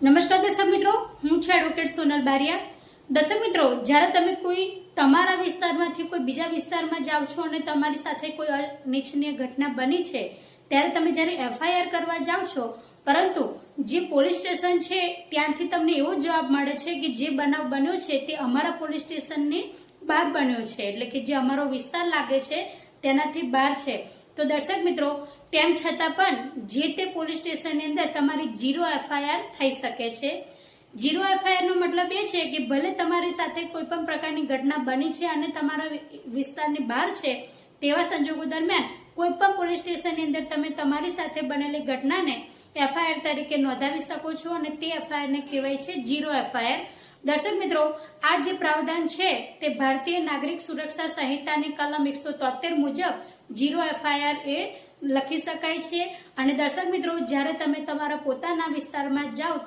નમસ્કાર દર્શક મિત્રો, હું છું એડવોકેટ સોનલ બારિયા। દર્શક મિત્રો, જ્યારે તમે કોઈ તમારા વિસ્તારમાંથી કોઈ બીજા વિસ્તારમાં જાઓ છો અને તમારી સાથે કોઈ અનિચ્છનીય ઘટના બની છે, ત્યારે તમે જ્યારે એફઆઈઆર કરવા જાઓ છો, પરંતુ જે પોલીસ સ્ટેશન છે ત્યાંથી તમને એવો જવાબ મળે છે કે જે બનાવ બન્યો છે તે અમારા પોલીસ સ્ટેશનની બહાર બન્યો છે, એટલે કે જે અમારો વિસ્તાર લાગે છે તેનાથી બહાર છે। તો દર્શક મિત્રો, તેમ છતાં પણ જે તે પોલીસ સ્ટેશનની અંદર તમારી 0 એફઆઈઆર થઈ શકે છે। 0 એફઆઈઆર નો મતલબ એ છે કે ભલે તમારી સાથે કોઈ પણ પ્રકારની ઘટના બની છે અને તમારા વિસ્તારની બહાર છે, તેવા સંજોગો દરમિયાન કોઈ પણ પોલીસ સ્ટેશનની અંદર તમે તમારી સાથે બનેલી ઘટનાને એફઆઈઆર તરીકે નોંધાવી શકો છો અને તે એફઆઈઆર ને કહેવાય છે 0 એફઆઈઆર। દર્શક મિત્રો, આ જે પ્રાવધાન છે તે ભારતીય નાગરિક સુરક્ષા સંહિતાની કલમ 173 મુજબ 0 એફઆઈઆર એ લખી શકાય છે। અને દર્શક મિત્રો, જ્યારે તમે તમારા પોતાના વિસ્તારમાં જાઓ ત્યારે